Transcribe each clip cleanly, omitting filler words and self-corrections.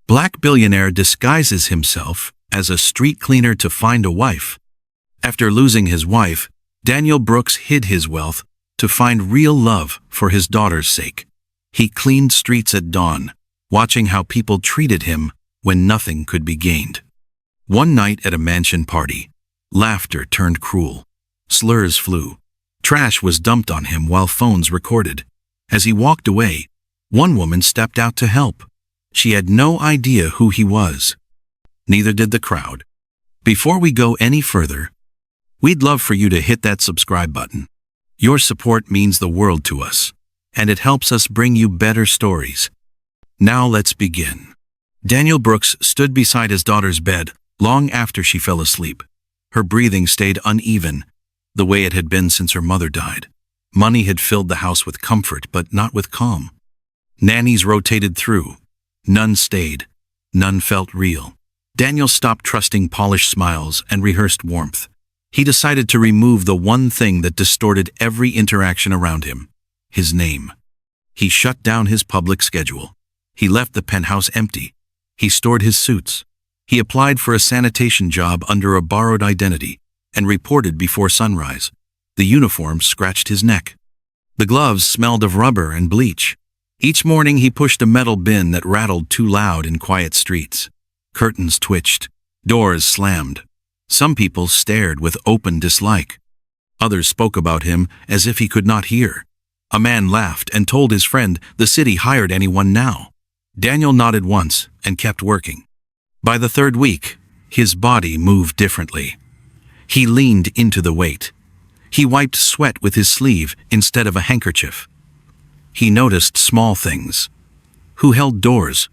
Black billionaire disguises himself as a street cleaner to find a wife. After losing his wife, Daniel Brooks hid his wealth to find real love for his daughter's sake. He cleaned streets at dawn, watching how people treated him when nothing could be gained. One night at a mansion party, laughter turned cruel. Slurs flew. Trash was dumped on him while phones recorded. As he walked away, one woman stepped out to help. She had no idea who he was. Neither did the crowd. Before we go any further, we'd love for you to hit that subscribe button. Your support means the world to us, and it helps us bring you better stories. Now let's begin. Daniel Brooks stood beside his daughter's bed long after she fell asleep. Her breathing stayed uneven, the way it had been since her mother died. Money had filled the house with comfort, but not with calm. Nannies rotated through. None stayed. None felt real. Daniel stopped trusting polished smiles and rehearsed warmth. He decided to remove the one thing that distorted every interaction around him: his name. He shut down his public schedule. He left the penthouse empty. He stored his suits. He applied for a sanitation job under a borrowed identity and reported before sunrise. The uniform scratched his neck. The gloves smelled of rubber and bleach. Each morning he pushed a metal bin that rattled too loud in quiet streets. Curtains twitched. Doors slammed. Some people stared with open dislike. Others spoke about him as if he could not hear. A man laughed and told his friend the city hired anyone now. Daniel nodded once and kept working. By the third week, his body moved differently. He leaned into the weight. He wiped sweat with his sleeve instead of a handkerchief. He noticed small things. Who held doors?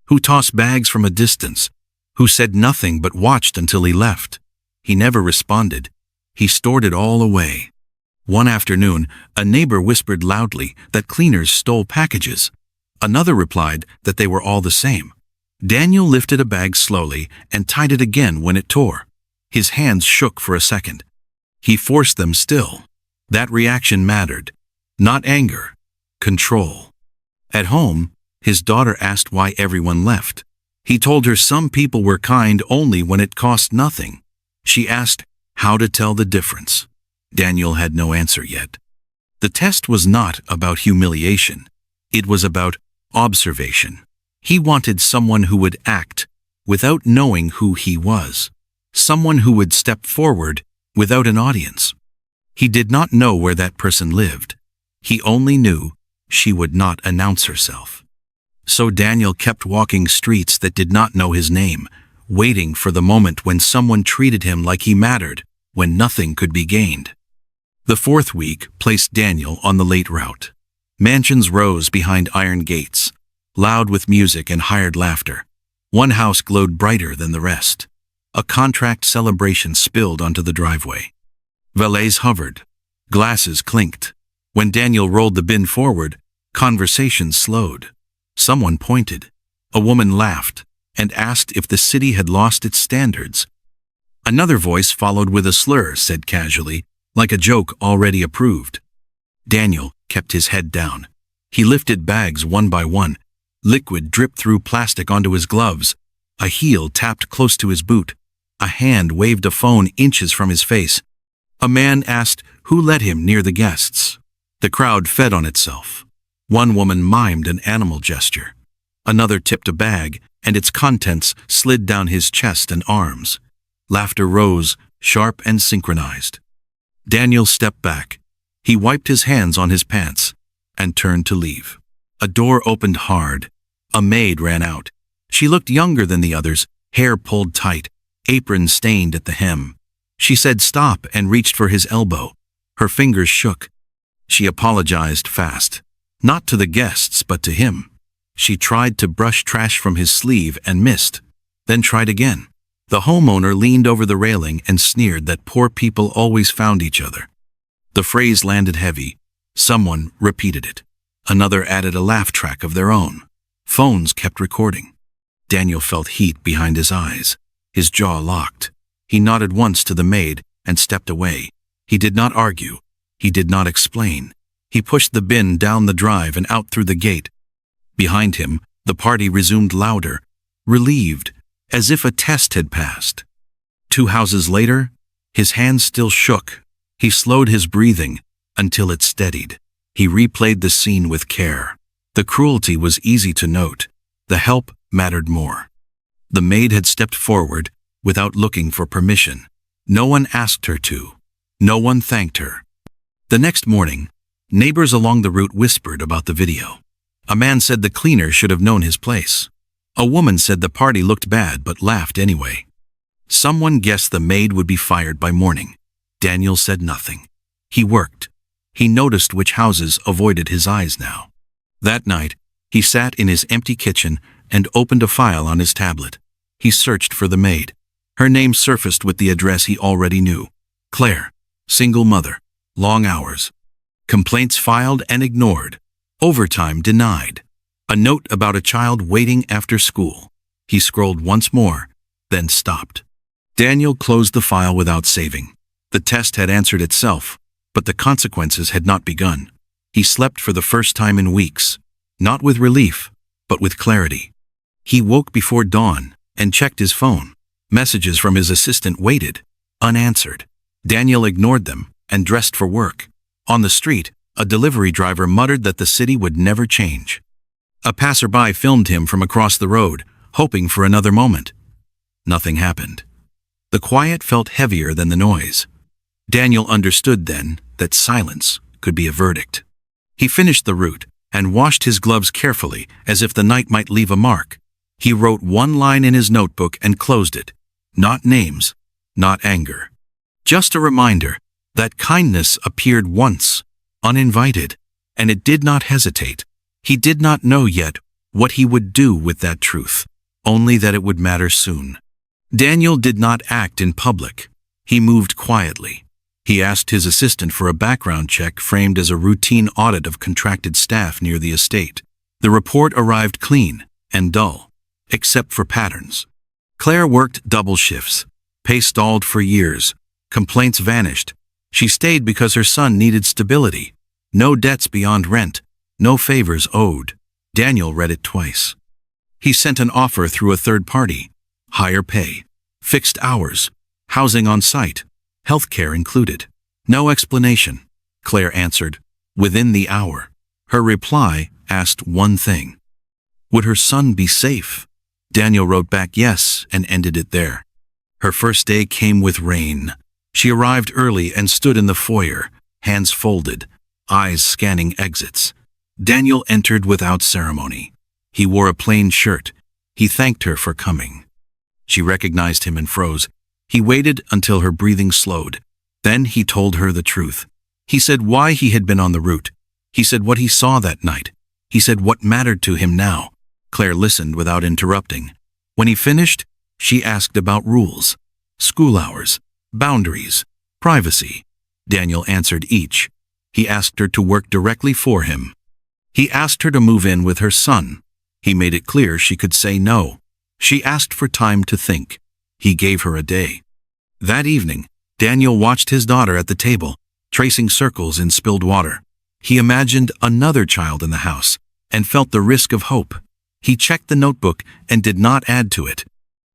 Who tossed bags from a distance? Who said nothing but watched until he left? He never responded. He stored it all away. One afternoon, a neighbor whispered loudly that cleaners stole packages. Another replied that they were all the same. Daniel lifted a bag slowly and tied it again when it tore. His hands shook for a second. He forced them still. That reaction mattered. Not anger. Control. At home, his daughter asked why everyone left. He told her some people were kind only when it cost nothing. She asked how to tell the difference. Daniel had no answer yet. The test was not about humiliation. It was about observation. He wanted someone who would act without knowing who he was. Someone who would step forward without an audience. He did not know where that person lived. He only knew she would not announce herself. So Daniel kept walking streets that did not know his name, waiting for the moment when someone treated him like he mattered, when nothing could be gained. The fourth week placed Daniel on the late route. Mansions rose behind iron gates, loud with music and hired laughter. One house glowed brighter than the rest. A contract celebration spilled onto the driveway. Valets hovered. Glasses clinked. When Daniel rolled the bin forward, conversation slowed. Someone pointed. A woman laughed and asked if the city had lost its standards. Another voice followed with a slur, said casually, like a joke already approved. Daniel kept his head down. He lifted bags one by one. Liquid dripped through plastic onto his gloves. A heel tapped close to his boot. A hand waved a phone inches from his face. A man asked who let him near the guests. The crowd fed on itself. One woman mimed an animal gesture. Another tipped a bag, and its contents slid down his chest and arms. Laughter rose, sharp and synchronized. Daniel stepped back. He wiped his hands on his pants and turned to leave. A door opened hard. A maid ran out. She looked younger than the others, hair pulled tight, apron stained at the hem. She said stop and reached for his elbow. Her fingers shook. She apologized fast, not to the guests but to him. She tried to brush trash from his sleeve and missed, then tried again. The homeowner leaned over the railing and sneered that poor people always found each other. The phrase landed heavy. Someone repeated it. Another added a laugh track of their own. Phones kept recording. Daniel felt heat behind his eyes. His jaw locked. He nodded once to the maid and stepped away. He did not argue. He did not explain. He pushed the bin down the drive and out through the gate. Behind him, the party resumed louder. relieved, as if a test had passed. 2 houses later, his hands still shook. He slowed his breathing until it steadied. He replayed the scene with care. The cruelty was easy to note. The help mattered more. The maid had stepped forward without looking for permission. No one asked her to. No one thanked her. The next morning, neighbors along the route whispered about the video. A man said the cleaner should have known his place. A woman said the party looked bad but laughed anyway. Someone guessed the maid would be fired by morning. Daniel said nothing. He worked. He noticed which houses avoided his eyes now. That night, he sat in his empty kitchen and opened a file on his tablet. He searched for the maid. Her name surfaced with the address he already knew. Claire, single mother, long hours. Complaints filed and ignored. Overtime denied. A note about a child waiting after school. He scrolled once more, then stopped. Daniel closed the file without saving. The test had answered itself, but the consequences had not begun. He slept for the first time in weeks, not with relief, but with clarity. He woke before dawn and checked his phone. Messages from his assistant waited, unanswered. Daniel ignored them and dressed for work. On the street, a delivery driver muttered that the city would never change. A passerby filmed him from across the road, hoping for another moment. Nothing happened. The quiet felt heavier than the noise. Daniel understood then that silence could be a verdict. He finished the route and washed his gloves carefully as if the night might leave a mark. He wrote one line in his notebook and closed it. Not names, not anger. Just a reminder that kindness appeared once, uninvited, and it did not hesitate. He did not know yet what he would do with that truth, only that it would matter soon. Daniel did not act in public. He moved quietly. He asked his assistant for a background check framed as a routine audit of contracted staff near the estate. The report arrived clean and dull, except for patterns. Claire worked double shifts. Pay stalled for years. Complaints vanished. She stayed because her son needed stability. No debts beyond rent. No favors owed. Daniel read it twice. He sent an offer through a third party. Higher pay. Fixed hours. Housing on site. Healthcare included. No explanation. Claire answered, within the hour. Her reply asked one thing. Would her son be safe? Daniel wrote back yes and ended it there. Her first day came with rain. She arrived early and stood in the foyer, hands folded, eyes scanning exits. Daniel entered without ceremony. He wore a plain shirt. He thanked her for coming. She recognized him and froze. He waited until her breathing slowed. Then he told her the truth. He said why he had been on the route. He said what he saw that night. He said what mattered to him now. Claire listened without interrupting. When he finished, she asked about rules, school hours, boundaries, privacy. Daniel answered each. He asked her to work directly for him. He asked her to move in with her son. He made it clear she could say no. She asked for time to think. He gave her a day. That evening, Daniel watched his daughter at the table, tracing circles in spilled water. He imagined another child in the house and felt the risk of hope. He checked the notebook and did not add to it.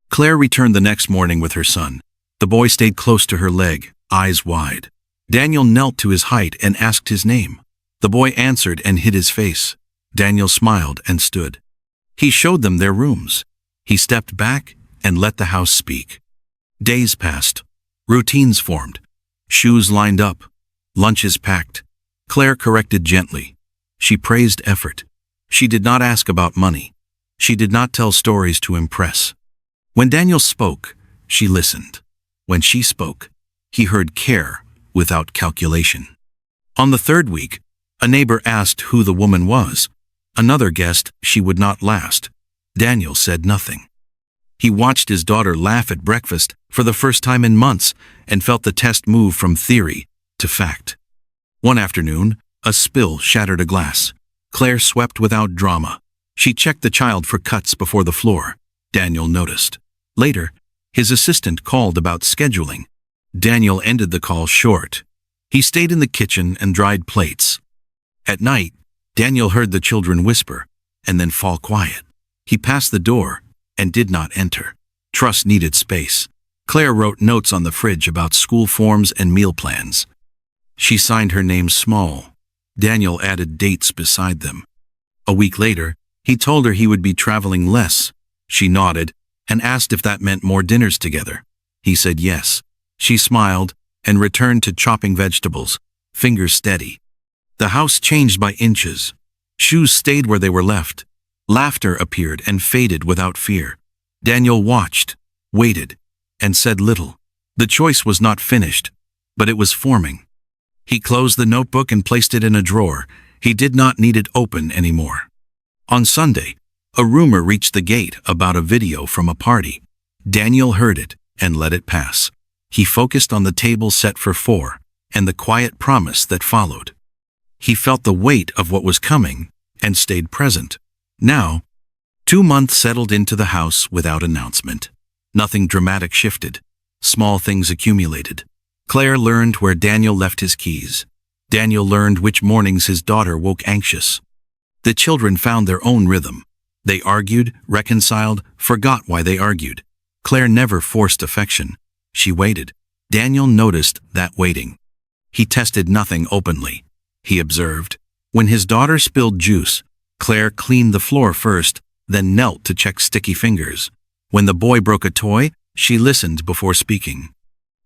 Claire returned the next morning with her son. The boy stayed close to her leg, eyes wide. Daniel knelt to his height and asked his name. The boy answered and hid his face. Daniel smiled and stood. He showed them their rooms. He stepped back and let the house speak. Days passed. Routines formed. Shoes lined up. Lunches packed. Claire corrected gently. She praised effort. She did not ask about money. She did not tell stories to impress. When Daniel spoke, she listened. When she spoke, he heard care without calculation. On the third week, a neighbor asked who the woman was. Another guessed she would not last. Daniel said nothing. He watched his daughter laugh at breakfast for the first time in months and felt the test move from theory to fact. One afternoon, a spill shattered a glass. Claire swept without drama. She checked the child for cuts before the floor. Daniel noticed. Later, his assistant called about scheduling. Daniel ended the call short. He stayed in the kitchen and dried plates. At night, Daniel heard the children whisper and then fall quiet. He passed the door and did not enter. Trust needed space. Claire wrote notes on the fridge about school forms and meal plans. She signed her name small. Daniel added dates beside them. A week later, he told her he would be traveling less. She nodded and asked if that meant more dinners together. He said yes. She smiled and returned to chopping vegetables, fingers steady. The house changed by inches. Shoes stayed where they were left. Laughter appeared and faded without fear. Daniel watched, waited, and said little. The choice was not finished, but it was forming. He closed the notebook and placed it in a drawer. He did not need it open anymore. On Sunday, a rumor reached the gate about a video from a party. Daniel heard it and let it pass. He focused on the table set for 4 and the quiet promise that followed. He felt the weight of what was coming and stayed present. Now, 2 months settled into the house without announcement. Nothing dramatic shifted. Small things accumulated. Claire learned where Daniel left his keys. Daniel learned which mornings his daughter woke anxious. The children found their own rhythm. They argued, reconciled, forgot why they argued. Claire never forced affection. She waited. Daniel noticed that waiting. He tested nothing openly. He observed. When his daughter spilled juice, Claire cleaned the floor first, then knelt to check sticky fingers. When the boy broke a toy, she listened before speaking.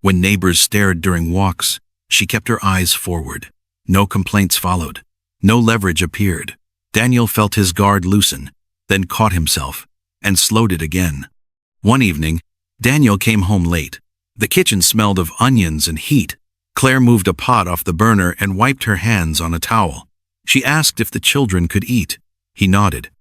When neighbors stared during walks, she kept her eyes forward. No complaints followed. No leverage appeared. Daniel felt his guard loosen, then caught himself, and slowed it again. One evening, Daniel came home late. The kitchen smelled of onions and heat. Claire moved a pot off the burner and wiped her hands on a towel. She asked if the children could eat. He nodded.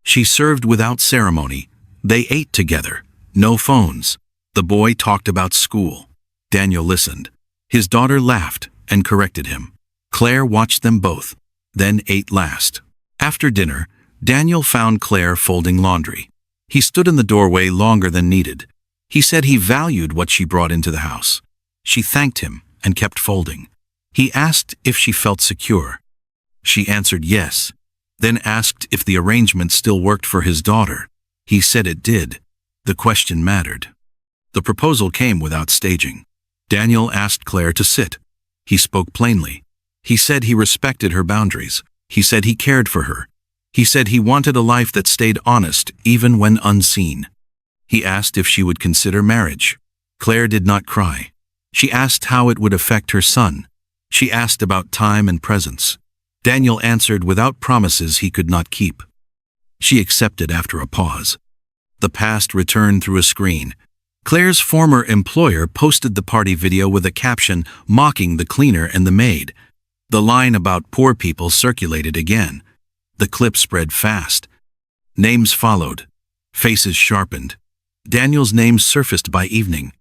She served without ceremony. They ate together. No phones. The boy talked about school. Daniel listened. His daughter laughed and corrected him. Claire watched them both, then ate last. After dinner, Daniel found Claire folding laundry. He stood in the doorway longer than needed. He said he valued what she brought into the house. She thanked him and kept folding. He asked if she felt secure. She answered yes, then asked if the arrangement still worked for his daughter. He said it did. The question mattered. The proposal came without staging. Daniel asked Claire to sit. He spoke plainly. He said he respected her boundaries. He said he cared for her. He said he wanted a life that stayed honest even when unseen. He asked if she would consider marriage. Claire did not cry. She asked how it would affect her son. She asked about time and presence. Daniel answered without promises he could not keep. She accepted after a pause. The past returned through a screen. Claire's former employer posted the party video with a caption mocking the cleaner and the maid. The line about poor people circulated again. The clip spread fast. Names followed. Faces sharpened. Daniel's name surfaced by evening.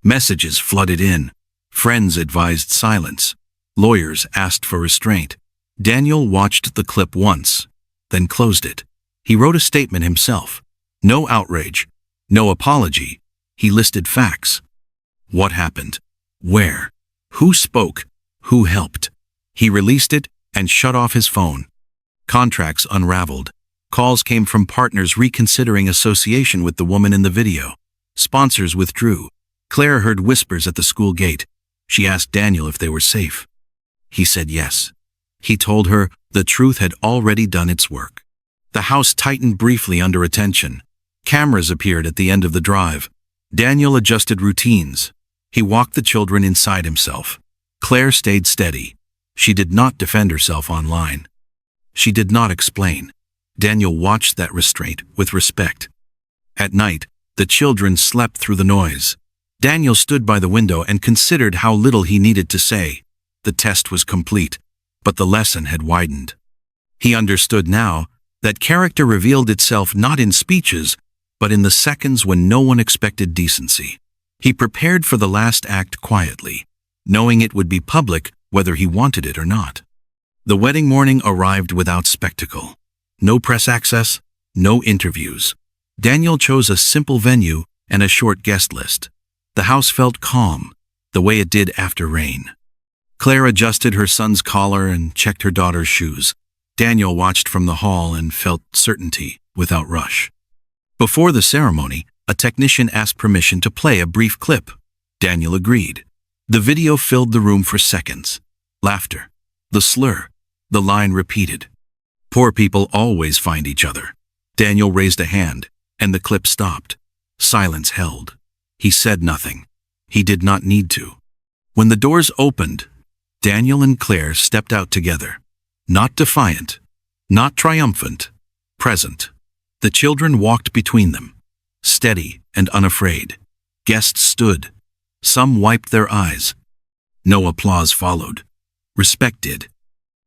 Messages flooded in. Friends advised silence. Lawyers asked for restraint. Daniel watched the clip once, then closed it. He wrote a statement himself. No outrage. No apology. He listed facts. What happened? Where? Who spoke? Who helped? He released it and shut off his phone. Contracts unraveled. Calls came from partners reconsidering association with the woman in the video. Sponsors withdrew. Claire heard whispers at the school gate. She asked Daniel if they were safe. He said yes. He told her the truth had already done its work. The house tightened briefly under attention. Cameras appeared at the end of the drive. Daniel adjusted routines. He walked the children inside himself. Claire stayed steady. She did not defend herself online. She did not explain. Daniel watched that restraint with respect. At night, the children slept through the noise. Daniel stood by the window and considered how little he needed to say. The test was complete, but the lesson had widened. He understood now that character revealed itself not in speeches, but in the seconds when no one expected decency. He prepared for the last act quietly, knowing it would be public whether he wanted it or not. The wedding morning arrived without spectacle. No press access, no interviews. Daniel chose a simple venue and a short guest list. The house felt calm, the way it did after rain. Claire adjusted her son's collar and checked her daughter's shoes. Daniel watched from the hall and felt certainty without rush. Before the ceremony, a technician asked permission to play a brief clip. Daniel agreed. The video filled the room for seconds. Laughter. The slur. The line repeated. Poor people always find each other. Daniel raised a hand, and the clip stopped. Silence held. He said nothing. He did not need to. When the doors opened, Daniel and Claire stepped out together. Not defiant, not triumphant, present. The children walked between them, steady and unafraid. Guests stood. Some wiped their eyes. No applause followed. Respect did.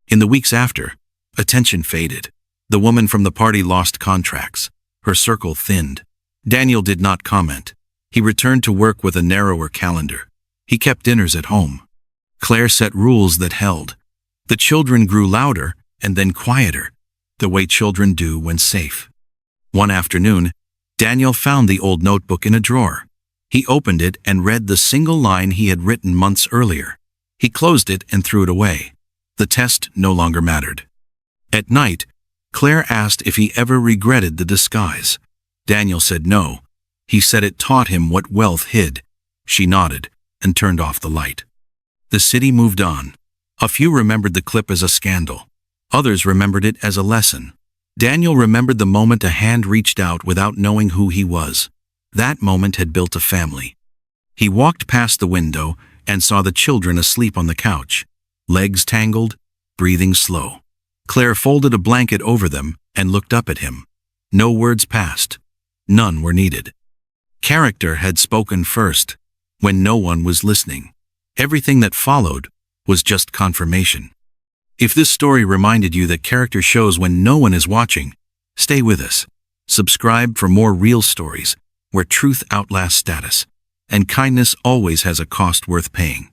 In the weeks after, attention faded. The woman from the party lost contracts. Her circle thinned. Daniel did not comment. He returned to work with a narrower calendar. He kept dinners at home. Claire set rules that held. The children grew louder and then quieter, the way children do when safe. One afternoon, Daniel found the old notebook in a drawer. He opened it and read the single line he had written months earlier. He closed it and threw it away. The test no longer mattered. At night, Claire asked if he ever regretted the disguise. Daniel said no. He said it taught him what wealth hid. She nodded and turned off the light. The city moved on. A few remembered the clip as a scandal. Others remembered it as a lesson. Daniel remembered the moment a hand reached out without knowing who he was. That moment had built a family. He walked past the window and saw the children asleep on the couch, legs tangled, breathing slow. Claire folded a blanket over them and looked up at him. No words passed. None were needed. Character had spoken first, when no one was listening. Everything that followed was just confirmation. If this story reminded you that character shows when no one is watching, stay with us. Subscribe for more real stories where truth outlasts status, and kindness always has a cost worth paying.